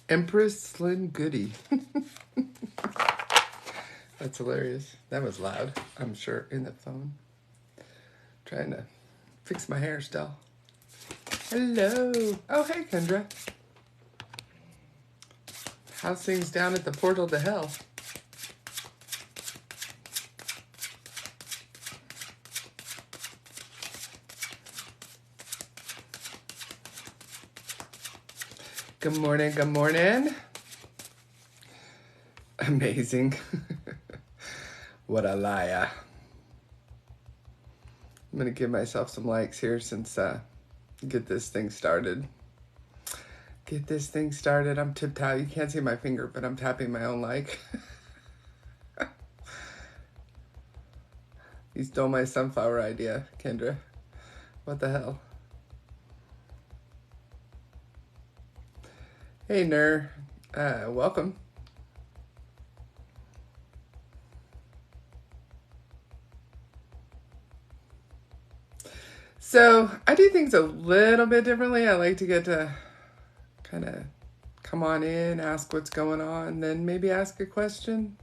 Empress Slim Goody. That's hilarious. That was loud, I'm sure, in the phone. Trying to fix my hair still. Hello. Oh, hey, Kendra. How's things down at the portal to hell? Good morning, good morning. Amazing. What a liar. I'm going to give myself some likes here since get this thing started. Get this thing started. I'm tip-tap. You can't see my finger, but I'm tapping my own like. You stole my sunflower idea, Kendra. What the hell? Hey, Nur. Welcome. So, I do things a little bit differently. I like to get to kind of come on in, ask what's going on, then maybe ask a question.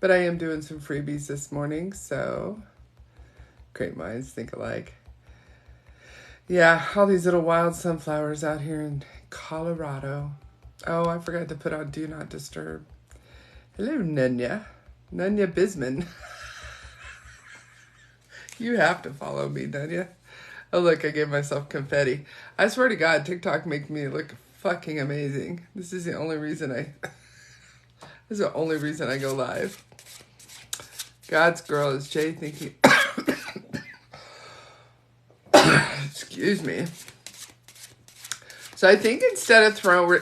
But I am doing some freebies this morning, so great minds think alike. Yeah, all these little wild sunflowers out here in Colorado. Oh, I forgot to put on Do Not Disturb. Hello, Nunya. Nunya Bisman. You have to follow me, Nunya. Oh, look, I gave myself confetti. I swear to God, TikTok makes me look fucking amazing. This is the only reason this is the only reason I go live. God's girl is Jay thinking... Excuse me. So I think we're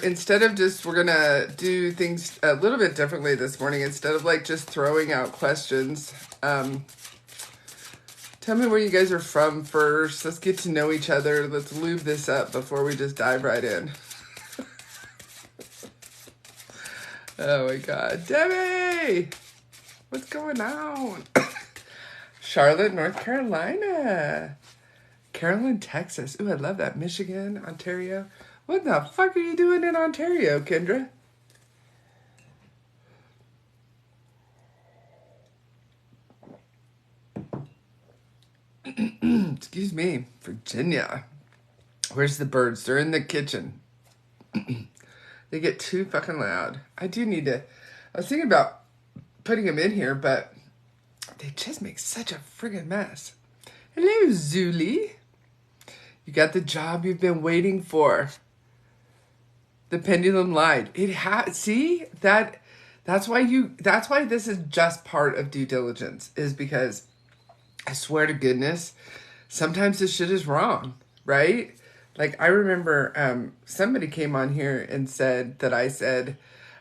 gonna do things a little bit differently this morning. Instead of like just throwing out questions, tell me where you guys are from first. Let's get to know each other. Let's lube this up before we just dive right in. Oh my God, Debbie, what's going on? Charlotte, North Carolina. Carolyn, Texas. Ooh, I love that. Michigan, Ontario. What the fuck are you doing in Ontario, Kendra? Excuse me. Virginia. Where's the birds? They're in the kitchen. They get too fucking loud. I was thinking about putting them in here, but they just make such a friggin' mess. Hello, Zuli. You got the job you've been waiting for. The pendulum lied. See that's why this is just part of due diligence, is because I swear to goodness, sometimes this shit is wrong, right? Like I remember somebody came on here and said that I said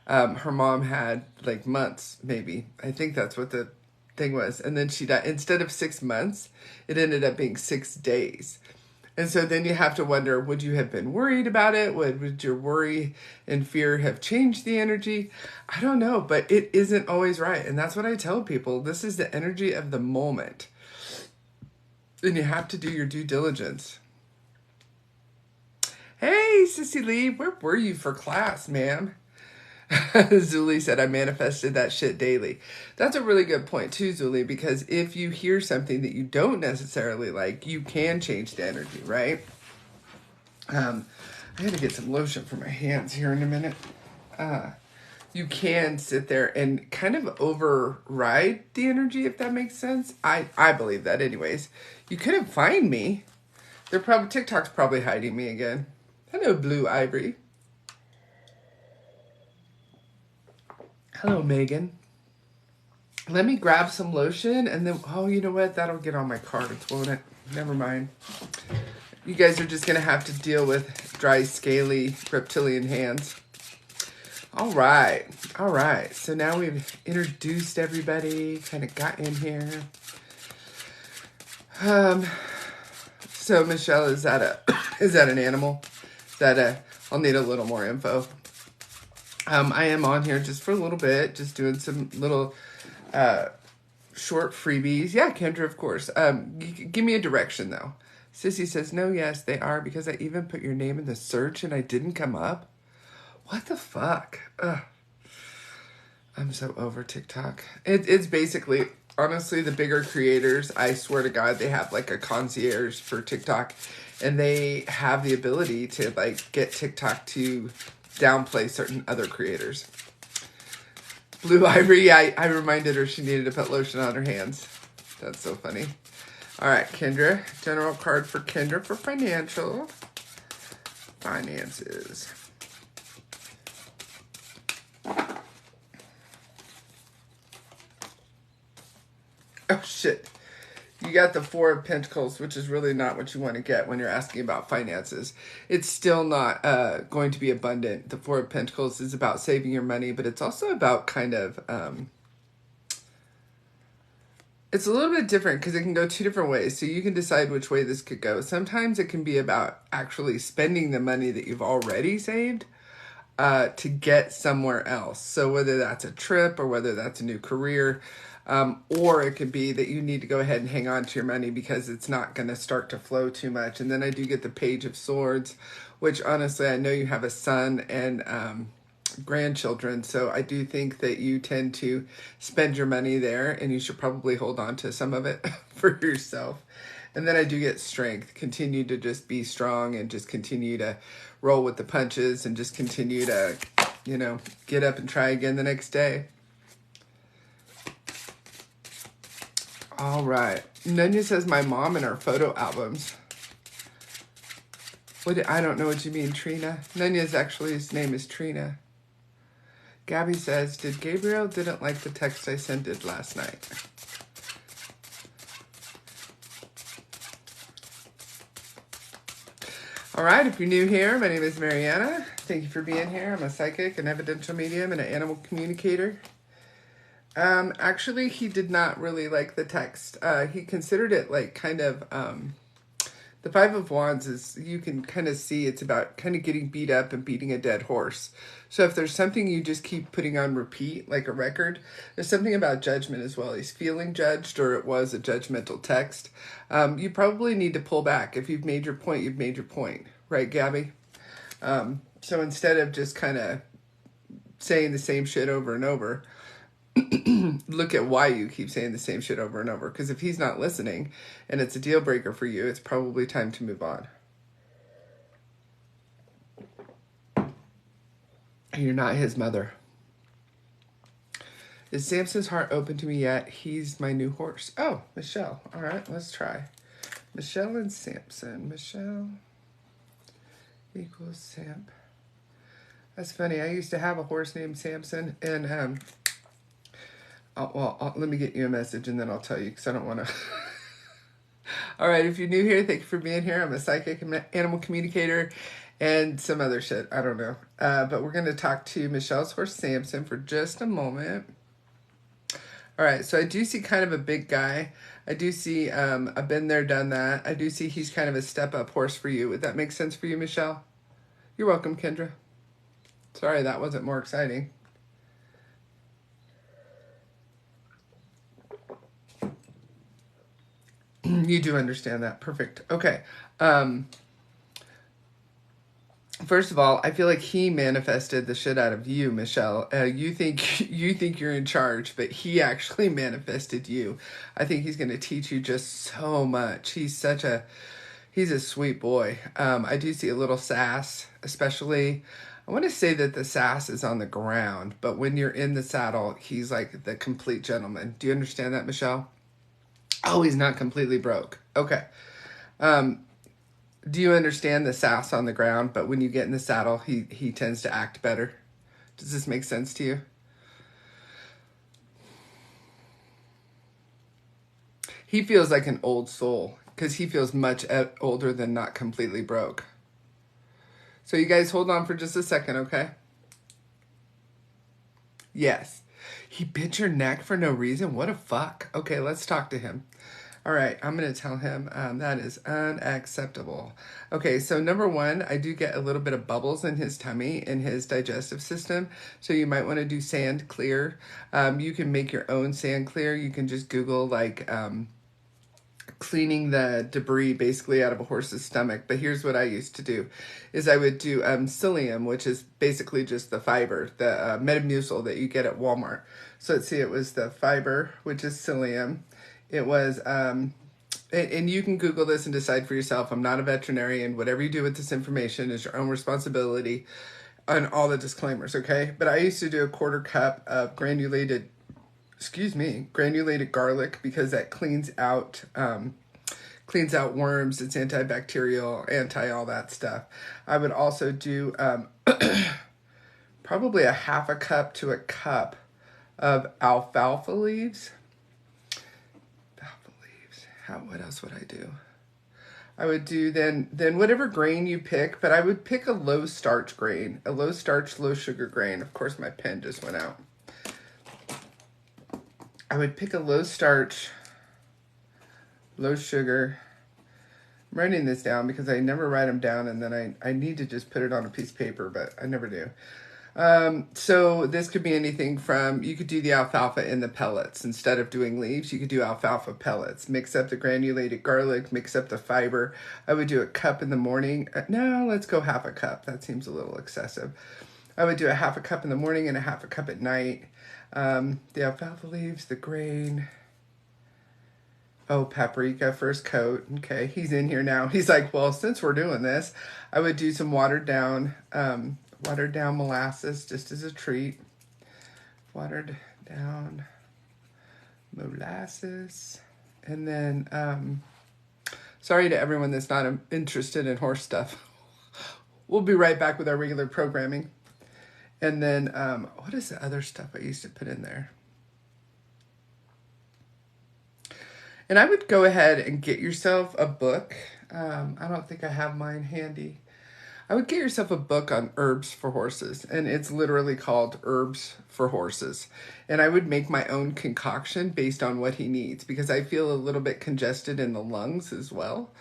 her mom had like months, maybe. I think that's what the thing was. And then she died. Instead of 6 months, it ended up being 6 days. And so then you have to wonder, would you have been worried about it? Would your worry and fear have changed the energy? I don't know, but it isn't always right. And that's what I tell people. This is the energy of the moment. And you have to do your due diligence. Hey, Sissy Lee, where were you for class, ma'am? Zuli said, I manifested that shit daily. That's a really good point too, Zuli, because if you hear something that you don't necessarily like, you can change the energy, right? I had to get some lotion for my hands here in a minute. You can sit there and kind of override the energy, if that makes sense. I believe that anyways. You couldn't find me. TikTok's probably hiding me again. Hello, Blue Ivory. Hello, Megan. Let me grab some lotion and then, oh, you know what? That'll get on my cards, won't it? Never mind. You guys are just going to have to deal with dry, scaly, reptilian hands. All right. All right. So now we've introduced everybody, kind of got in here. So Michelle, is that an animal? I'll need a little more info. I am on here just for a little bit, just doing some little short freebies. Yeah, Kendra, of course. Give me a direction, though. Sissy says, no, yes, they are, because I even put your name in the search and I didn't come up. What the fuck? Ugh. I'm so over TikTok. It's basically, honestly, the bigger creators, I swear to God, they have like a concierge for TikTok, and they have the ability to like get TikTok to downplay certain other creators. Blue Ivory, I reminded her she needed to put lotion on her hands. That's so funny. All right, Kendra. General card for Kendra for financial finances. Oh, shit. You got the Four of Pentacles, which is really not what you want to get when you're asking about finances. It's still not going to be abundant. The Four of Pentacles is about saving your money, but it's also about kind of... it's a little bit different because it can go two different ways. So you can decide which way this could go. Sometimes it can be about actually spending the money that you've already saved to get somewhere else. So whether that's a trip or whether that's a new career, or it could be that you need to go ahead and hang on to your money because it's not going to start to flow too much. And then I do get the Page of Swords, which honestly, I know you have a son and grandchildren, so I do think that you tend to spend your money there, and you should probably hold on to some of it for yourself. And then I do get Strength. Continue to just be strong and just continue to roll with the punches and just continue to, you know, get up and try again the next day. All right. Nunya says my mom in our photo albums. I don't know what you mean, Trina. Nunya's actually, his name is Trina. Gabby says, did Gabriel didn't like the text I sent it last night? All right, if you're new here, my name is Mariana. Thank you for being here. I'm a psychic, an evidential medium, and an animal communicator. Actually, he did not really like the text. He considered it like kind of... the Five of Wands is, you can kind of see it's about kind of getting beat up and beating a dead horse. So if there's something you just keep putting on repeat, like a record, there's something about judgment as well. He's feeling judged, or it was a judgmental text. You probably need to pull back. If you've made your point, you've made your point. Right, Gabby? So instead of just kind of saying the same shit over and over, look at why you keep saying the same shit over and over. Because if he's not listening and it's a deal breaker for you, it's probably time to move on. You're not his mother. Is Samson's heart open to me yet? He's my new horse. Oh, Michelle. All right, let's try. Michelle and Samson. Michelle equals Sam. That's funny. I used to have a horse named Samson, and let me get you a message and then I'll tell you, because I don't want to. All right, if you're new here, thank you for being here. I'm a psychic, animal communicator, and some other shit. I don't know. But we're going to talk to Michelle's horse, Samson, for just a moment. All right, so I do see kind of a big guy. I do see I've been there, done that. I do see he's kind of a step-up horse for you. Would that make sense for you, Michelle? You're welcome, Kendra. Sorry, that wasn't more exciting. You do understand that. Perfect. Okay. First of all, I feel like he manifested the shit out of you, Michelle. You think you're in charge, but he actually manifested you. I think he's going to teach you just so much. He's a sweet boy. I do see a little sass, especially. I want to say that the sass is on the ground, but when you're in the saddle, he's like the complete gentleman. Do you understand that, Michelle? Oh, he's not completely broke. Okay. Do you understand the sass on the ground, but when you get in the saddle, he tends to act better? Does this make sense to you? He feels like an old soul because he feels much older than not completely broke. So you guys hold on for just a second, okay? Yes. He bit your neck for no reason? What a fuck. Okay, let's talk to him. All right, I'm going to tell him that is unacceptable. Okay, so number one, I do get a little bit of bubbles in his tummy, in his digestive system. So you might want to do sand clear. You can make your own sand clear. You can just Google like cleaning the debris basically out of a horse's stomach. But here's what I used to do is I would do psyllium, which is basically just the fiber, the Metamucil that you get at Walmart. So let's see, it was the fiber, which is psyllium. It was, and you can Google this and decide for yourself. I'm not a veterinarian. Whatever you do with this information is your own responsibility on all the disclaimers, okay? But I used to do a 1/4 cup of granulated garlic, because that cleans out worms. It's antibacterial, anti all that stuff. I would also do probably a 1/2 cup to a cup of alfalfa leaves. What else would I do? I would do then whatever grain you pick, but I would pick a low starch grain, a low starch, low sugar grain. Of course, my pen just went out. I would pick a low starch, low sugar. I'm writing this down because I never write them down, and then I need to just put it on a piece of paper, but I never do. So this could be anything from, you could do the alfalfa in the pellets. Instead of doing leaves, you could do alfalfa pellets. Mix up the granulated garlic, mix up the fiber. I would do a cup in the morning. No, let's go 1/2 cup. That seems a little excessive. I would do a 1/2 cup in the morning and a 1/2 cup at night. The alfalfa leaves, the grain. Oh, paprika, first coat. Okay, he's in here now. He's like, well, since we're doing this, I would do some watered down molasses just as a treat. Watered down molasses. And then, sorry to everyone that's not interested in horse stuff. We'll be right back with our regular programming. And then, what is the other stuff I used to put in there? And I would go ahead and get yourself a book. I don't think I have mine handy. I would get yourself a book on herbs for horses, and it's literally called Herbs for Horses. And I would make my own concoction based on what he needs, because I feel a little bit congested in the lungs as well.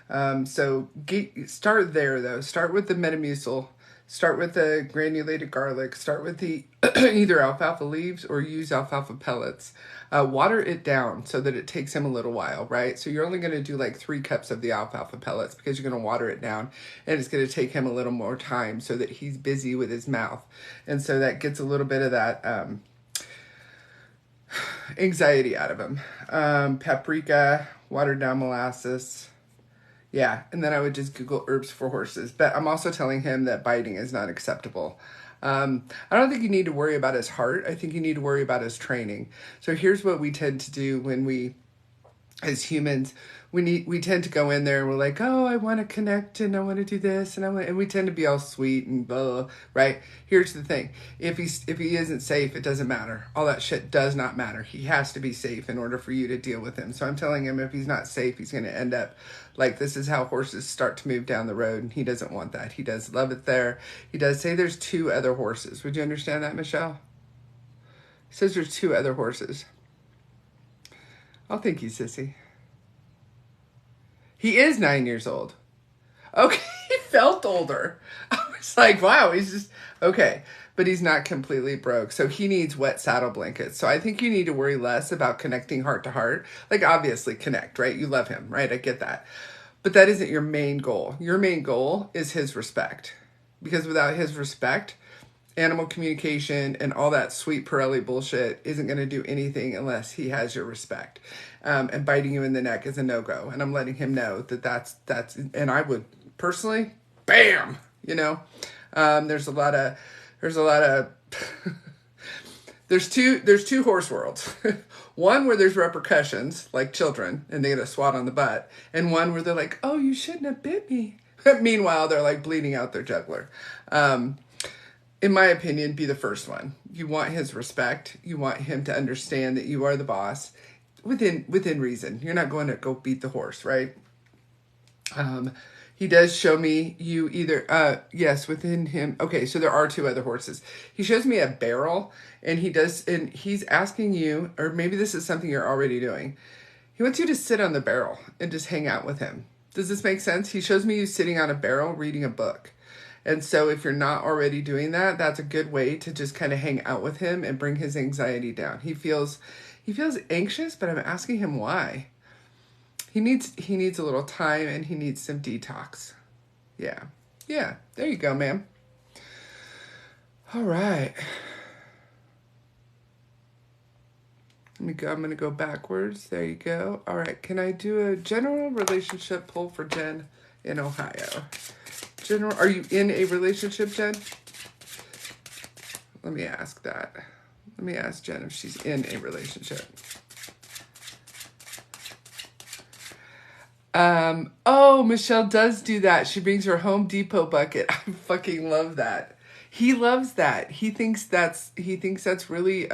So start there, though. Start with the Metamucil. Start with the granulated garlic. Start with the either alfalfa leaves or use alfalfa pellets. Water it down so that it takes him a little while, right? So you're only going to do like 3 cups of the alfalfa pellets, because you're going to water it down, and it's going to take him a little more time so that he's busy with his mouth. And so that gets a little bit of that anxiety out of him. Paprika, watered down molasses. Yeah, and then I would just Google herbs for horses. But I'm also telling him that biting is not acceptable. I don't think you need to worry about his heart. I think you need to worry about his training. So here's what we tend to do when we, as humans, we tend to go in there and we're like, oh, I want to connect and I want to do this and we tend to be all sweet and blah, right? Here's the thing. If he isn't safe, it doesn't matter. All that shit does not matter. He has to be safe in order for you to deal with him. So I'm telling him if he's not safe, he's going to end up like, this is how horses start to move down the road, and he doesn't want that. He does love it there. He does say there's 2 other horses. Would you understand that, Michelle? He says there's 2 other horses. I'll thank you, sissy. He is 9 years old. Okay, he felt older. I was like, wow, he's just, okay. But he's not completely broke. So he needs wet saddle blankets. So I think you need to worry less about connecting heart to heart. Like, obviously connect, right? You love him, right? I get that. But that isn't your main goal. Your main goal is his respect. Because without his respect, animal communication and all that sweet Pirelli bullshit isn't going to do anything unless he has your respect. And biting you in the neck is a no-go. And I'm letting him know that that's, and I would personally, bam, you know, there's two horse worlds. One where there's repercussions, like children, and they get a swat on the butt. And one where they're like, oh, you shouldn't have bit me. Meanwhile, they're like bleeding out their jugular. In my opinion, be the first one. You want his respect. You want him to understand that you are the boss within reason. You're not going to go beat the horse, right? He does show me you either, yes, within him. Okay, so there are 2 other horses. He shows me a barrel, and he's asking you, or maybe this is something you're already doing. He wants you to sit on the barrel and just hang out with him. Does this make sense? He shows me you sitting on a barrel reading a book. And so if you're not already doing that, that's a good way to just kind of hang out with him and bring his anxiety down. He feels anxious, but I'm asking him why. he needs a little time and he needs some detox. Yeah. Yeah. There you go, ma'am. All right. Let me go. I'm going to go backwards. There you go. All right. Can I do a general relationship poll for Jen in Ohio? General, are you in a relationship, Jen? Let me ask that. Let me ask Jen if she's in a relationship. Oh, Michelle does do that. She brings her Home Depot bucket. I fucking love that. He loves that. He thinks that's really,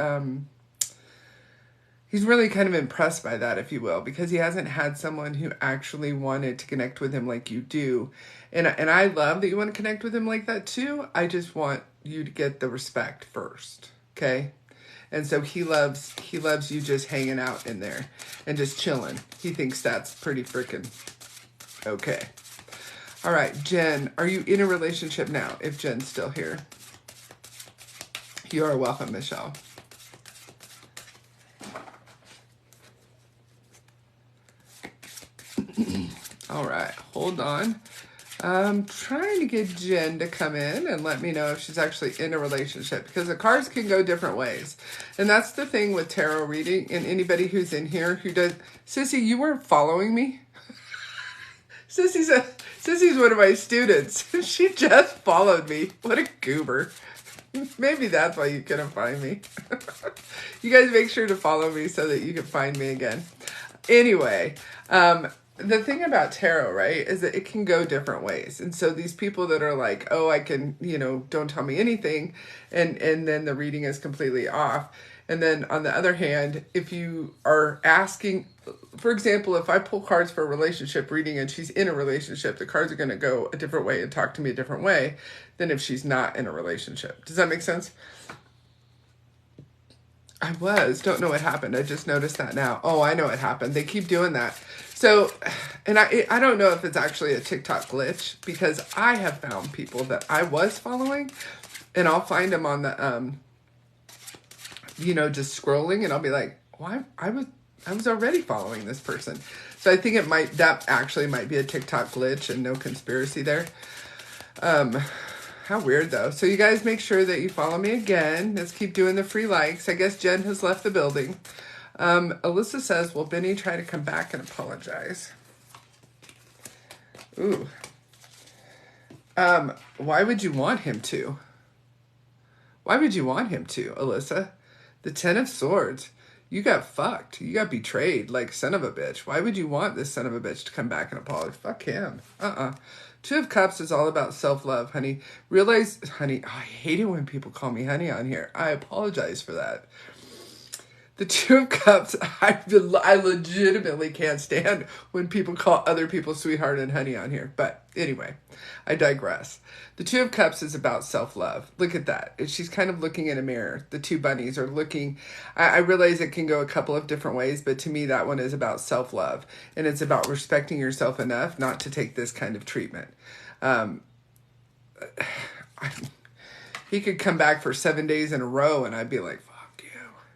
he's really kind of impressed by that, if you will, because he hasn't had someone who actually wanted to connect with him like you do. And I love that you want to connect with him like that too. I just want you to get the respect first. Okay? And so he loves you just hanging out in there and just chilling. He thinks that's pretty freaking okay. All right, Jen, are you in a relationship now? If Jen's still here. You are welcome, Michelle. All right, hold on. I'm trying to get Jen to come in and let me know if she's actually in a relationship, because the cards can go different ways. And that's the thing with tarot reading, and anybody who's in here who does. Sissy, you weren't following me? Sissy's one of my students. She just followed me. What a goober. Maybe that's why you couldn't find me. You guys make sure to follow me so that you can find me again. Anyway, the thing about tarot, right, is that it can go different ways. And so these people that are like, oh, I can, don't tell me anything, and then the reading is completely off. And then on the other hand, if you are asking, for example, if I pull cards for a relationship reading and she's in a relationship, the cards are going to go a different way and talk to me a different way than if she's not in a relationship. Does that make sense? Don't know what happened. I just noticed that now. Oh, I know what happened. They keep doing that. So, and I don't know if it's actually a TikTok glitch, because I have found people that I was following, and I'll find them on the, just scrolling, and I'll be like, well, I was already following this person. So I think that actually might be a TikTok glitch and no conspiracy there. How weird, though. So you guys make sure that you follow me again. Let's keep doing the free likes. I guess Jen has left the building. Alyssa says, will Benny try to come back and apologize? Ooh. Why would you want him to? Why would you want him to, Alyssa? The 10 of Swords. You got fucked. You got betrayed like son of a bitch. Why would you want this son of a bitch to come back and apologize? Fuck him. 2 of Cups is all about self-love, honey. Realize, honey, I hate it when people call me honey on here. I apologize for that. The 2 of Cups, I legitimately can't stand when people call other people sweetheart and honey on here. But anyway, I digress. The 2 of Cups is about self-love. Look at that. She's kind of looking in a mirror. The 2 bunnies are looking. I realize it can go a couple of different ways, but to me that one is about self-love. And it's about respecting yourself enough not to take this kind of treatment. He could come back for 7 days in a row and I'd be like,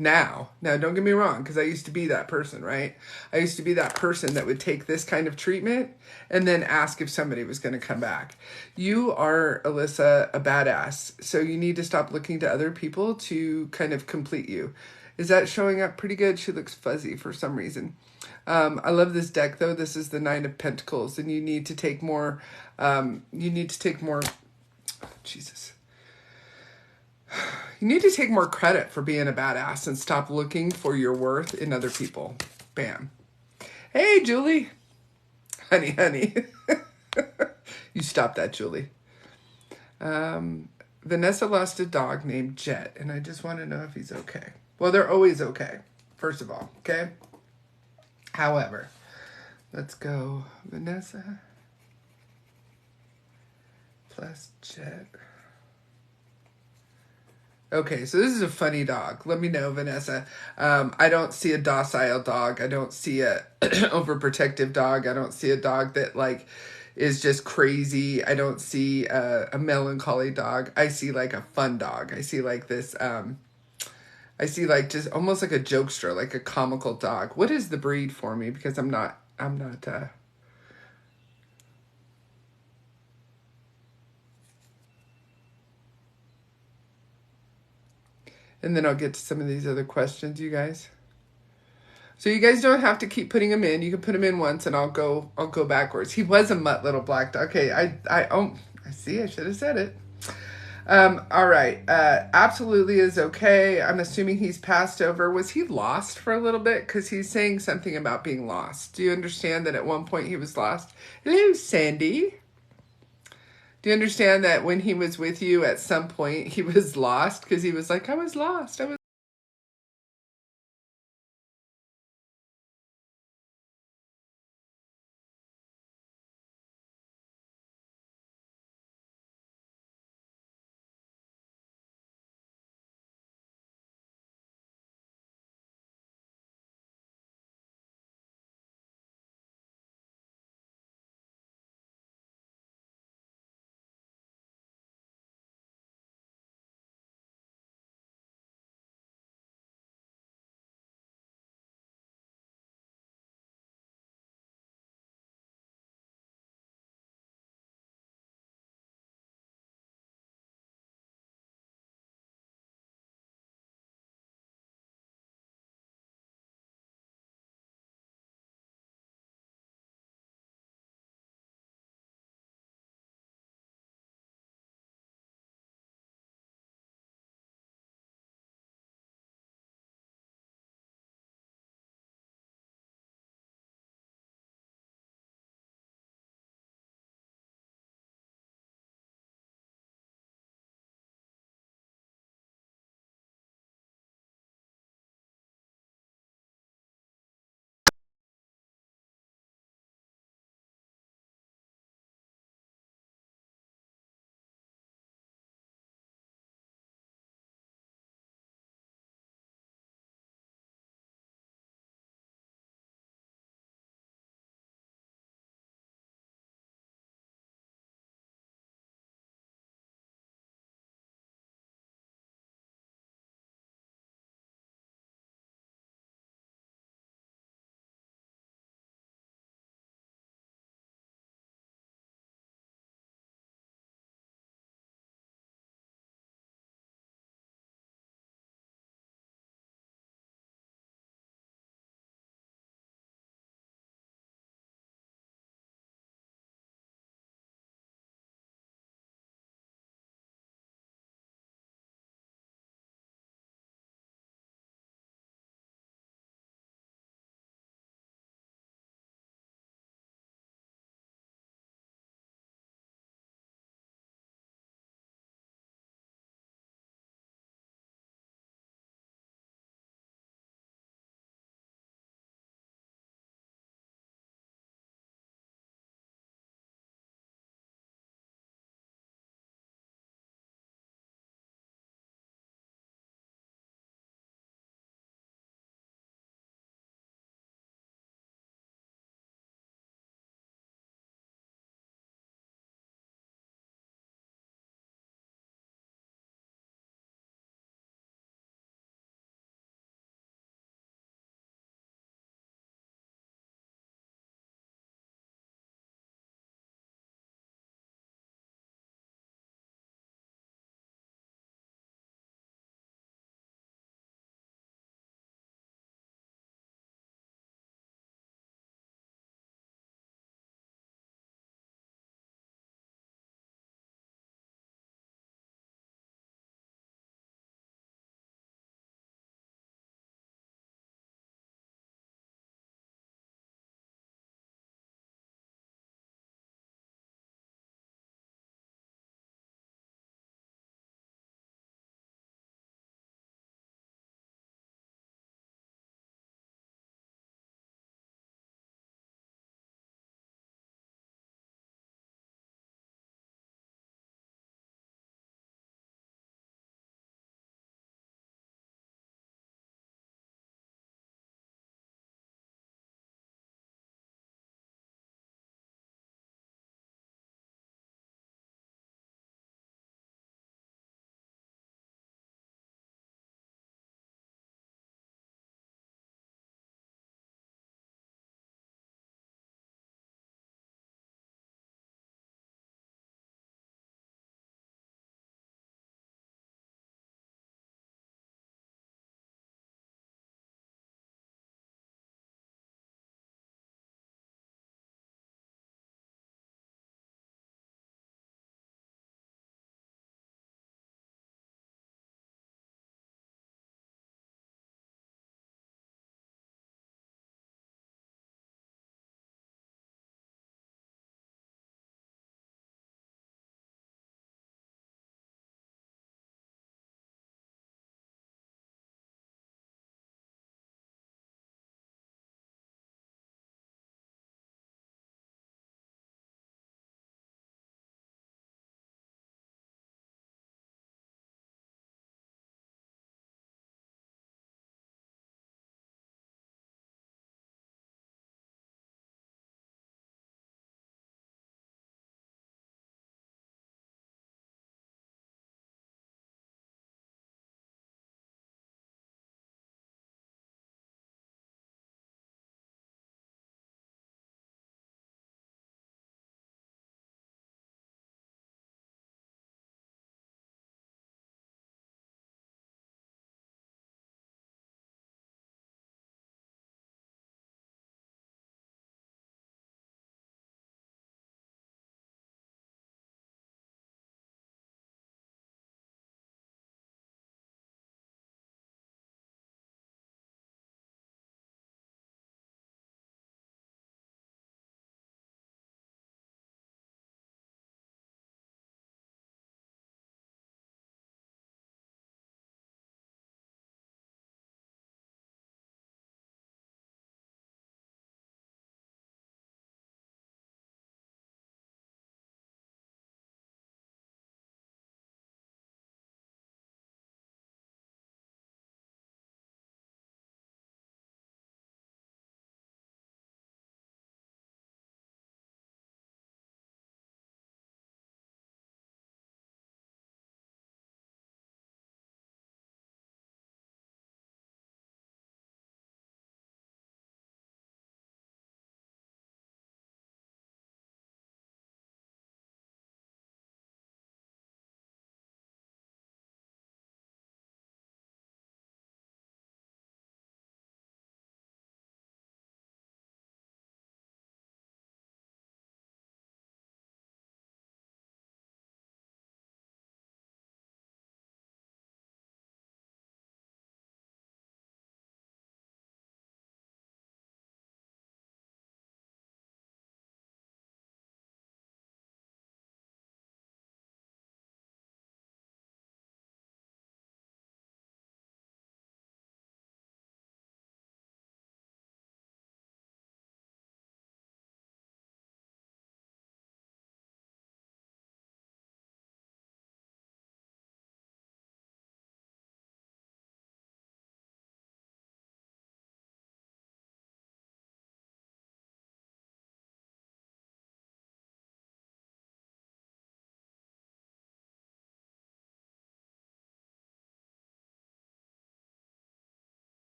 Now, don't get me wrong, because I used to be that person, right? I used to be that person that would take this kind of treatment and then ask if somebody was going to come back. You are, Alyssa, a badass, so you need to stop looking to other people to kind of complete you. Is that showing up pretty good? She looks fuzzy for some reason. I love this deck, though. This is the 9 of Pentacles, and you need to take more, Jesus. You need to take more credit for being a badass and stop looking for your worth in other people. Bam. Hey, Julie. Honey. You stop that, Julie. Vanessa lost a dog named Jet, and I just want to know if he's okay. Well, they're always okay, first of all, okay? However, let's go Vanessa plus Jet. Okay, so this is a funny dog. Let me know, Vanessa. I don't see a docile dog. I don't see a overprotective dog. I don't see a dog that, is just crazy. I don't see a melancholy dog. I see, a fun dog. I see, this, just almost like a jokester, like a comical dog. What is the breed for me? Because I'm not I'm not, and then I'll get to some of these other questions, you guys. So you guys don't have to keep putting him in. You can put him in once, and I'll go backwards. He was a mutt little black dog. Okay, I see. I should have said it. All right. Absolutely is okay. I'm assuming he's passed over. Was he lost for a little bit? Because he's saying something about being lost. Do you understand that at one point he was lost? Hello, Sandy. Do you understand that when he was with you at some point he was lost? Because he was like, I was lost. I was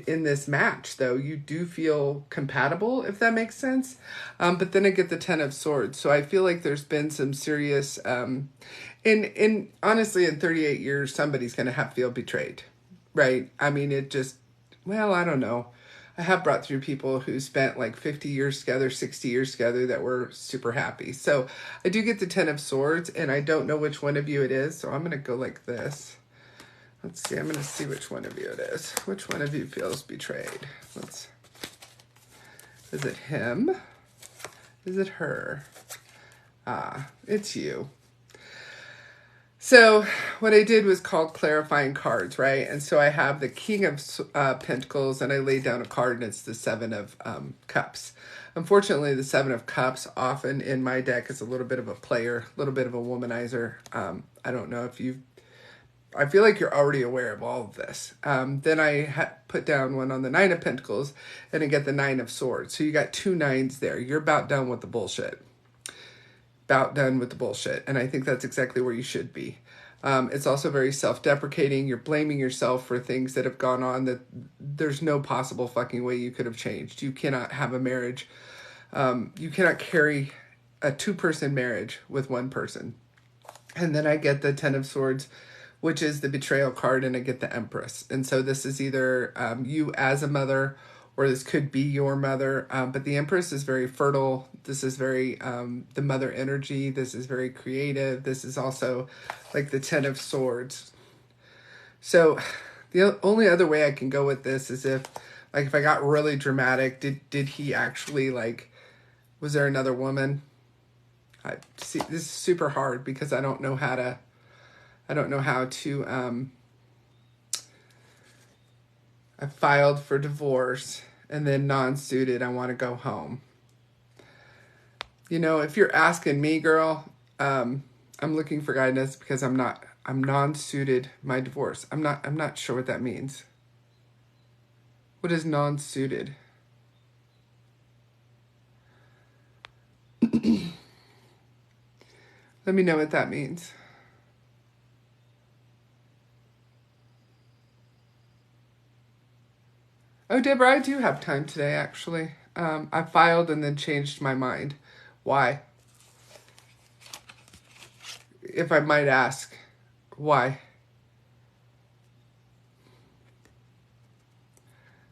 in this match, though. You do feel compatible, if that makes sense. But then I get the Ten of Swords. So I feel like there's been some serious, in honestly, in 38 years, somebody's going to have to feel betrayed, right? I mean, it just, well, I don't know. I have brought through people who spent like 50 years together, 60 years together that were super happy. So I do get the Ten of Swords, and I don't know which one of you it is. So I'm going to go like this. Let's see, I'm going to see which one of you it is. Which one of you feels betrayed? Is it him? Is it her? Ah, it's you. So what I did was called clarifying cards, right? And so I have the King of Pentacles, and I laid down a card, and it's the Seven of Cups. Unfortunately, the Seven of Cups often in my deck is a little bit of a player, a little bit of a womanizer. I don't know if you've I feel like you're already aware of all of this. Then I put down one on the Nine of Pentacles, and I get the Nine of Swords. So you got two nines there. You're about done with the bullshit. About done with the bullshit. And I think that's exactly where you should be. It's also very self-deprecating. You're blaming yourself for things that have gone on that there's no possible fucking way you could have changed. You cannot have a marriage. You cannot carry a two-person marriage with one person. And then I get the Ten of Swords, which is the betrayal card, and I get the Empress. And so this is either you as a mother, or this could be your mother. But the Empress is very fertile. This is very the mother energy. This is very creative. This is also like the Ten of Swords. So the only other way I can go with this is if I got really dramatic, did he actually, like, was there another woman? I see, this is super hard because I don't know how to I filed for divorce, and then non-suited, I want to go home. You know, if you're asking me, girl, I'm looking for guidance because I'm non-suited my divorce. I'm not sure what that means. What is non-suited? Let me know what that means. Oh, Deborah, I do have time today, actually. I filed and then changed my mind. Why? If I might ask, why?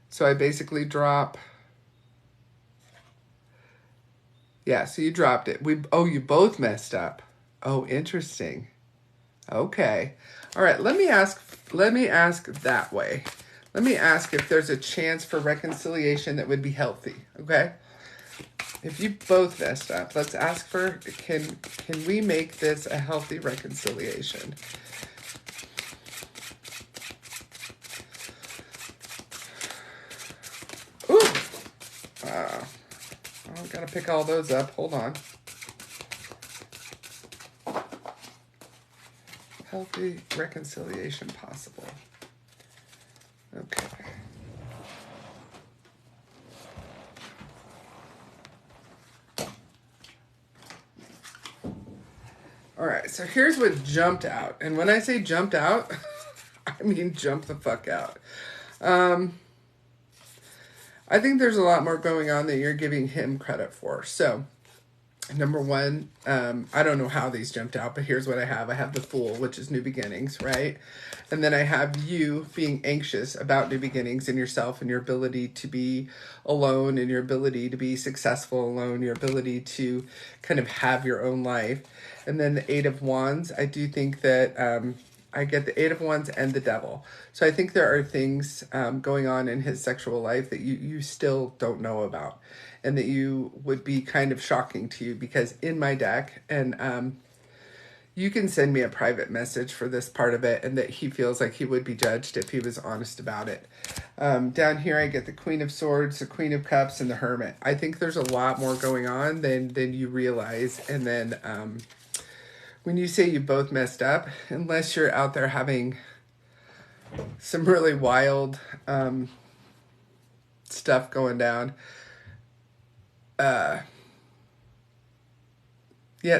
So I basically drop. Yeah, so you dropped it. You both messed up. Oh, interesting. Okay. All right, let me ask that way. Let me ask if there's a chance for reconciliation that would be healthy, okay? If you both messed up, let's ask for, can we make this a healthy reconciliation? Ooh! I've got to pick all those up. Hold on. Healthy reconciliation possible. Okay. All right, so here's what jumped out. And when I say jumped out, I mean jump the fuck out. I think there's a lot more going on than you're giving him credit for. So, number one, I don't know how these jumped out, but here's what I have. I have the Fool, which is new beginnings, right? And then I have you being anxious about new beginnings in yourself and your ability to be alone and your ability to be successful alone, your ability to kind of have your own life. And then the Eight of Wands, I do think that I get the Eight of Wands and the Devil. So I think there are things going on in his sexual life that you still don't know about, and that you would be kind of shocking to you, because in my deck, and you can send me a private message for this part of it, and that he feels like he would be judged if he was honest about it. Down here I get the Queen of Swords, the Queen of Cups, and the Hermit. I think there's a lot more going on than you realize. And then when you say you both messed up, unless you're out there having some really wild stuff going down, yeah,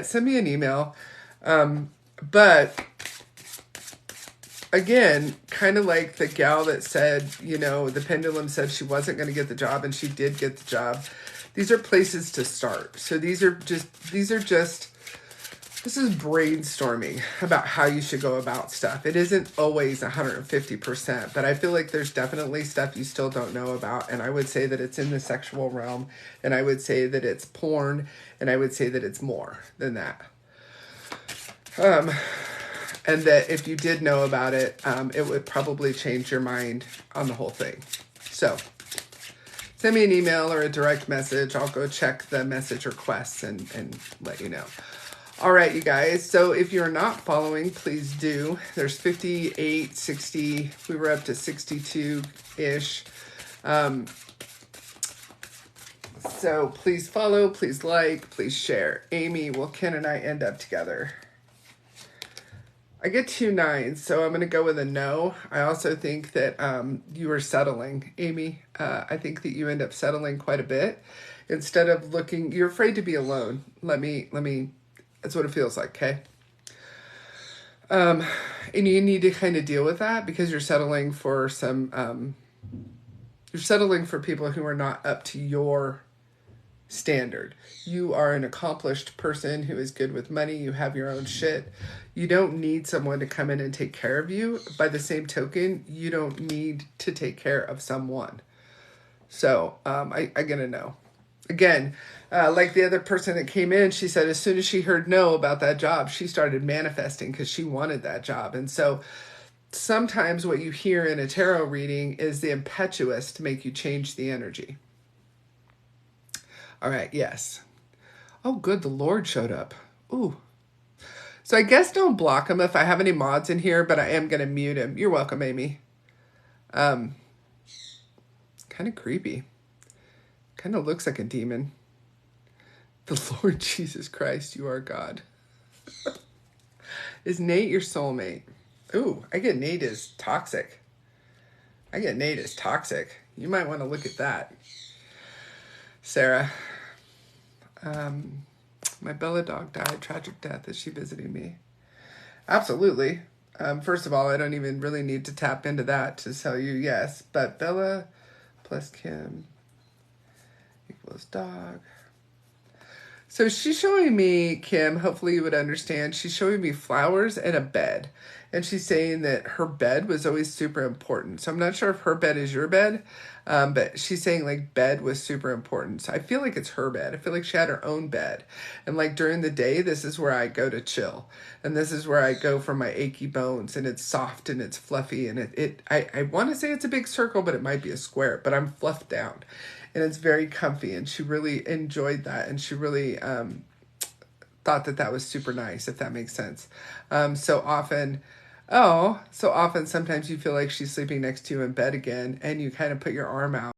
send me an email. But again, kind of like the gal that said, the pendulum said she wasn't going to get the job and she did get the job. These are places to start. So this is brainstorming about how you should go about stuff. It isn't always 150%, but I feel like there's definitely stuff you still don't know about. And I would say that it's in the sexual realm, and I would say that it's porn, and I would say that it's more than that. And that if you did know about it, it would probably change your mind on the whole thing. So send me an email or a direct message. I'll go check the message requests and let you know. All right, you guys. So if you're not following, please do. There's 58, 60. We were up to 62-ish. So please follow, please like, please share. Amy, will Ken and I end up together? I get 2 9s, so I'm going to go with a no. I also think that you are settling, Amy. I think that you end up settling quite a bit. Instead of looking, you're afraid to be alone. Let me, that's what it feels like, okay? And you need to kind of deal with that because you're settling for you're settling for people who are not up to your standard. You are an accomplished person who is good with money. You have your own shit. You don't need someone to come in and take care of you. By the same token, you don't need to take care of someone. So I get a no. Again, like the other person that came in, she said as soon as she heard no about that job, she started manifesting because she wanted that job. And so sometimes what you hear in a tarot reading is the impetuous to make you change the energy. All right, yes. Oh, good, the Lord showed up. Ooh. So I guess don't block him if I have any mods in here, but I am going to mute him. You're welcome, Amy. Kind of creepy. Kind of looks like a demon. The Lord Jesus Christ, you are God. Is Nate your soulmate? Ooh, I get Nate is toxic. You might want to look at that. Sarah. My Bella dog died. Tragic death. Is she visiting me? Absolutely. First of all, I don't even really need to tap into that to tell you yes. But Bella plus Kim equals dog. So she's showing me, Kim, hopefully you would understand, she's showing me flowers and a bed. And she's saying that her bed was always super important. So I'm not sure if her bed is your bed, but she's saying like bed was super important. So I feel like it's her bed. I feel like she had her own bed. And like during the day, this is where I go to chill. And this is where I go for my achy bones. And it's soft and it's fluffy. And I want to say it's a big circle, but it might be a square. But I'm fluffed down. And it's very comfy. And she really enjoyed that. And she really thought that was super nice, if that makes sense. So often sometimes you feel like she's sleeping next to you in bed again, and you kind of put your arm out